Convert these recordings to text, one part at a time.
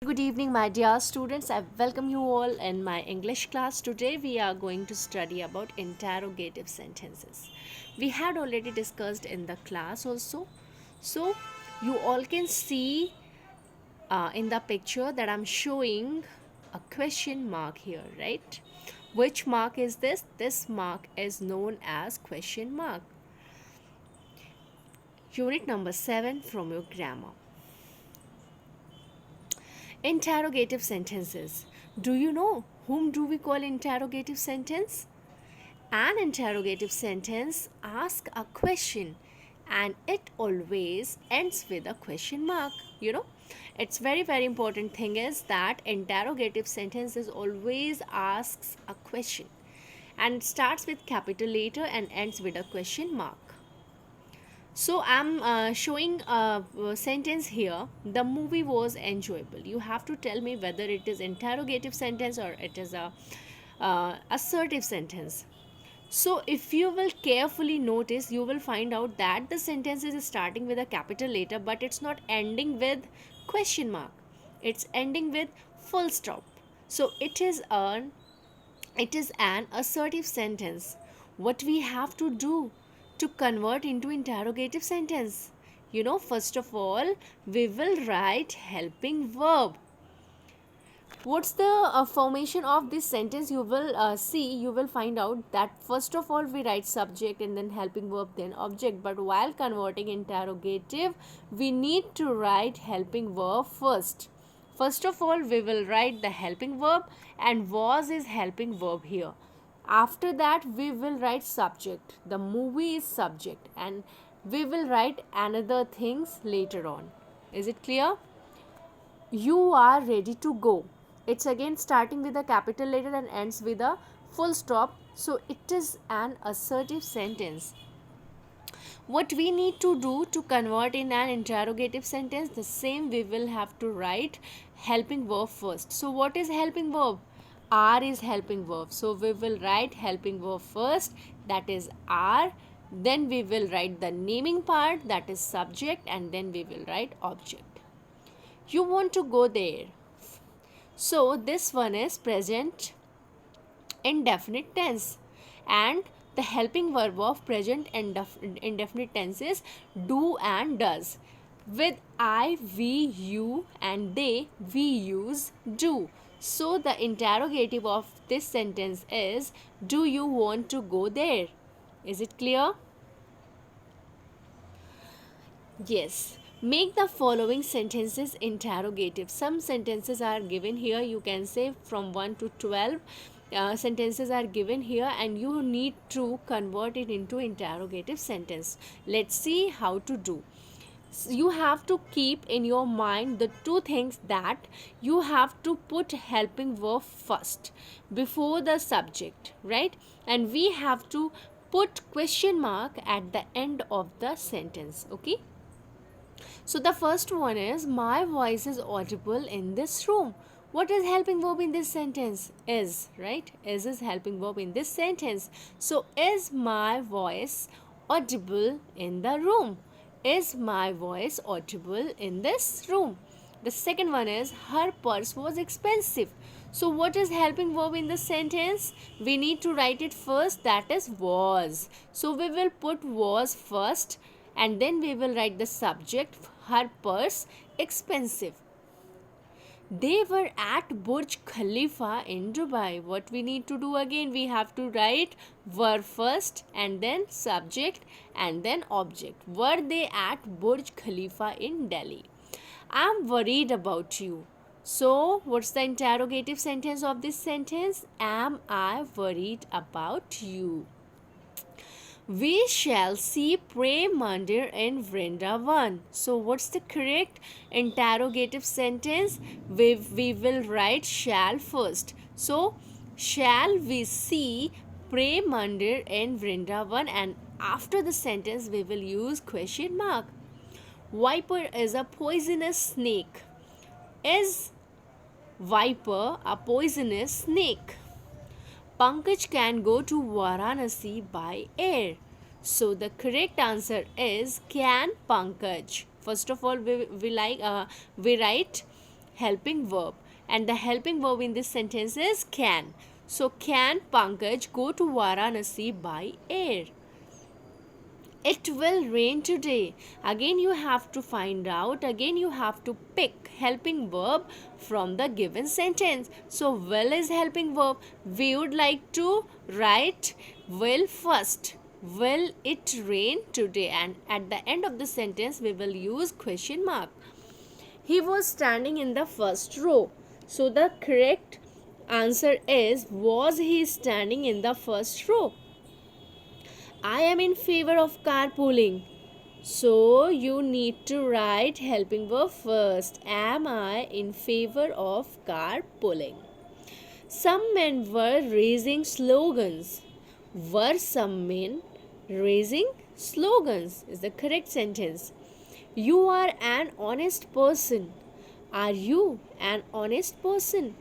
Good evening, my dear students. I welcome you all in my English class. Today, we are going to study about interrogative sentences. We had already discussed in the class also. So, you all can see in the picture that I'm showing a question mark here, right? Which mark is this? This mark is known as question mark. Unit number 7 from your grammar. Interrogative sentences. Do you know whom do we call interrogative sentence? An interrogative sentence asks a question and it always ends with a question mark. It's very important thing is that interrogative sentences always asks a question and it starts with capital letter and ends with a question mark. So I'm showing a sentence here. The movie was enjoyable. You have to tell me whether it is interrogative sentence or it is a assertive sentence. So if you will carefully notice, you will find out that the sentence is starting with a capital letter, but it's not ending with question mark. It's ending with full stop. So it is an assertive sentence. What we have to do to convert into interrogative sentence? First of all, we will write helping verb. What's the formation of this sentence? You will find out that first of all we write subject and then helping verb then object, but while converting interrogative we need to write helping verb first. First of all, we will write the helping verb and was is helping verb here. After that, we will write subject. The movie is subject and we will write another things later on. Is it clear? You are ready to go. It's again starting with a capital letter and ends with a full stop. So it is an assertive sentence. What we need to do to convert in an interrogative sentence, the same we will have to write helping verb first. So what is helping verb? Are is helping verb. So we will write helping verb first, that is are. Then we will write the naming part, that is subject, and then we will write object. You want to go there. So this one is present indefinite tense, and the helping verb of present indefinite tense is do and does. With I, we, you and they, we use do. So the interrogative of this sentence is, do you want to go there? Is it clear? Yes. Make the following sentences interrogative. Some sentences are given here. You can say from 1 to 12 sentences are given here and you need to convert it into interrogative sentence. Let's see how to do. You have to keep in your mind the two things, that you have to put helping verb first before the subject, right? And we have to put question mark at the end of the sentence. Okay, so the first one is, my voice is audible in this room. What is helping verb in this sentence? Is, right? Is helping verb in this sentence. So is my voice audible in the room? Is my voice audible in this room? The second one is, her purse was expensive. So what is helping verb in the sentence? We need to write it first, that is was. So we will put was first and then we will write the subject, her purse expensive. They were at Burj Khalifa in Dubai. What we need to do again? We have to write were first and then subject and then object. Were they at Burj Khalifa in Delhi? I'm worried about you. So, what's the interrogative sentence of this sentence? Am I worried about you? We shall see Prem Mandir in Vrindavan. So, what's the correct interrogative sentence? We will write shall first. So, shall we see Prem Mandir in Vrindavan? And after the sentence, we will use question mark. Viper is a poisonous snake. Is viper a poisonous snake? Pankaj can go to Varanasi by air. So the correct answer is can Pankaj. First of all, we write helping verb, and the helping verb in this sentence is can. So can Pankaj go to Varanasi by air? It will rain today. Again you have to find out, again you have to pick helping verb from the given sentence. So will is helping verb. We would like to write will first. Will it rain today? And at the end of the sentence we will use question mark. He was standing in the first row. So the correct answer is, was he standing in the first row? I am in favor of carpooling. So you need to write helping verb first. Am I in favor of carpooling? Some men were raising slogans. Were some men raising slogans is the correct sentence. You are an honest person. Are you an honest person?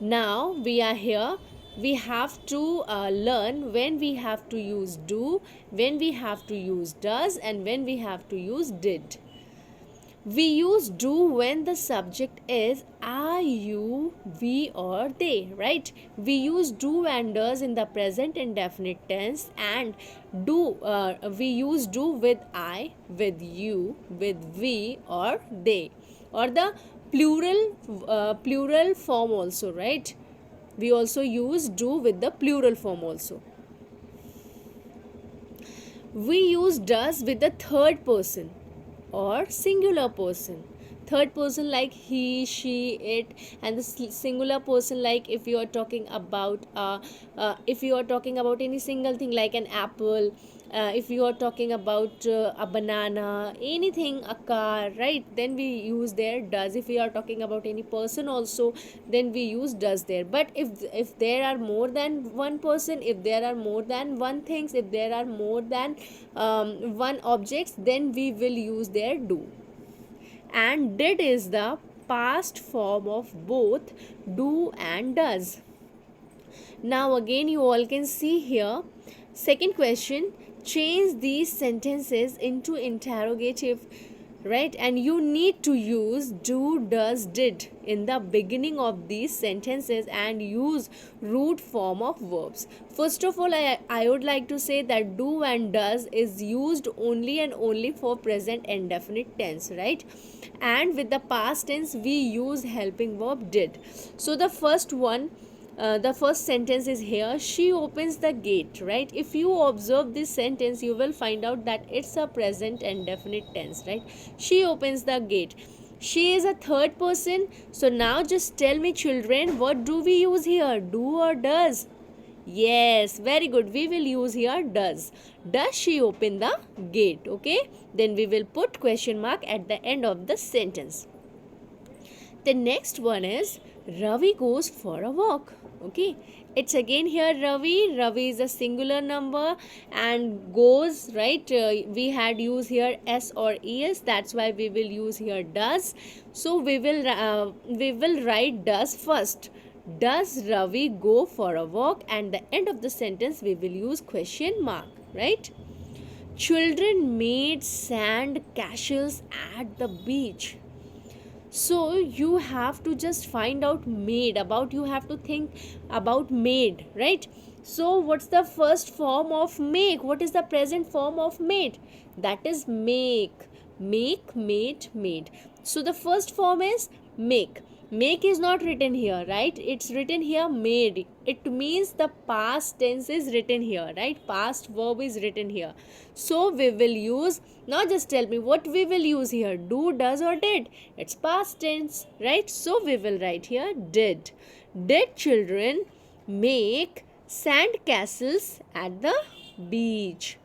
Now we are here. We have to learn when we have to use do, when we have to use does, and when we have to use did. We use do when the subject is I, you, we, or they, right? We use do and does in the present indefinite tense, and we use do with I, with you, with we, or they, or the plural form also, right? We also use do with the plural form also. We use does with the third person or singular person. Third person like he, she, it, and the singular person like if you are talking about any single thing like an apple, if you are talking about a banana, anything, a car, right? Then we use there does. If we are talking about any person also, then we use does there. But if there are more than one person, if there are more than one things, if there are more than one objects, then we will use there do. And did is the past form of both do and does. Now again you all can see here, second question, change these sentences into interrogative, right? And you need to use do, does, did in the beginning of these sentences and use root form of verbs. First of all, I would like to say that do and does is used only and only for present indefinite tense, right? And with the past tense we use helping verb did. So the first one, the first sentence is here, she opens the gate, right? If you observe this sentence you will find out that it's a present indefinite tense, right? She opens the gate. She is a third person. So now just tell me children, what do we use here, do or does? Yes, very good, we will use here does. Does she open the gate? Okay, then we will put question mark at the end of the sentence. The next one is Ravi goes for a walk. Okay, it's again here Ravi. Ravi is a singular number and goes, right? We had used here s or es. That's why we will use here does. So we will write does first. Does Ravi go for a walk? And the end of the sentence we will use question mark, right? Children made sand castles at the beach. So you have to just find out made, about you have to think about made, right? So what's the first form of make? What is the present form of made? That is make. Make, made, made. So the first form is make. Make is not written here, right? It's written here made. It means the past tense is written here, right? Past verb is written here. So we will use, now just tell me what we will use here, do, does, or did? It's past tense, right? So we will write here did. Did children make sand castles at the beach?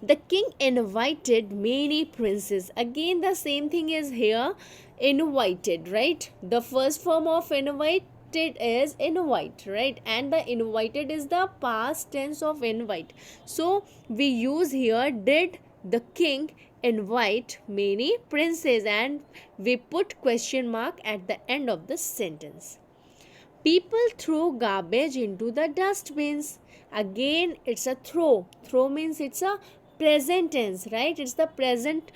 The king invited many princes. Again the same thing is here, invited, right? The first form of invited is invite, right? And the invited is the past tense of invite. So we use here did the king invite many princes, and we put question mark at the end of the sentence. People throw garbage into the dustbins. Again it's a throw. Throw means it's a present tense, right? It's the present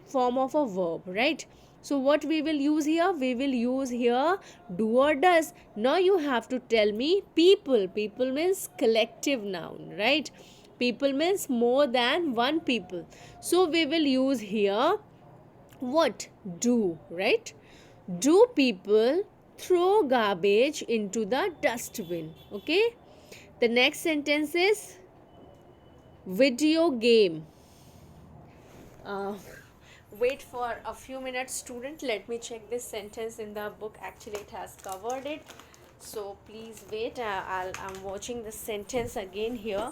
form of a verb, right? So what we will use here? We will use here do or does. Now you have to tell me people. People means collective noun, right? People means more than one people. So we will use here what? Do, right? Do people throw garbage into the dustbin? Okay. The next sentence is video game. uh, Wait for a few minutes, student. Let me check this sentence in the book. Actually it has covered it, so please wait. I'm watching the sentence again here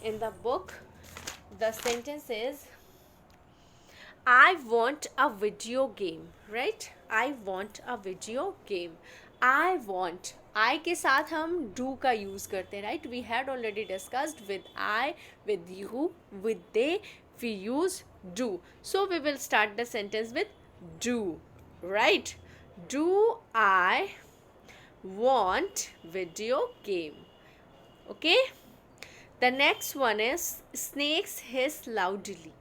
in the book. The sentence is, I want a video game, right? I want a video game. I want. I के साथ हम do का use करते हैं, right? We had already discussed with I, with you, with they, we use do. So we will start the sentence with do, right? Do I want video game? Okay? The next one is snakes hiss loudly.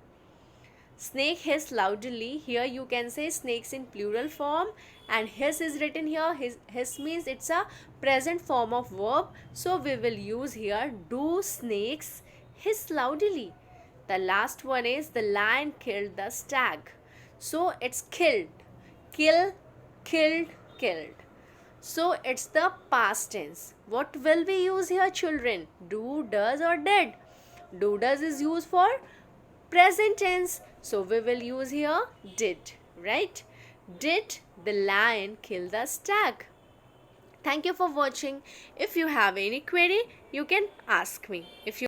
Snake hiss loudly. Here you can say snakes in plural form, and hiss is written here. Hiss means it's a present form of verb. So we will use here do snakes hiss loudly. The last one is the lion killed the stag. So it's killed. Kill, killed, killed. So it's the past tense. What will we use here, children? Do, does, or did? Do, does is used for present tense. So we will use here did, right? Did the lion kill the stag? Thank you for watching. If you have any query, you can ask me. If you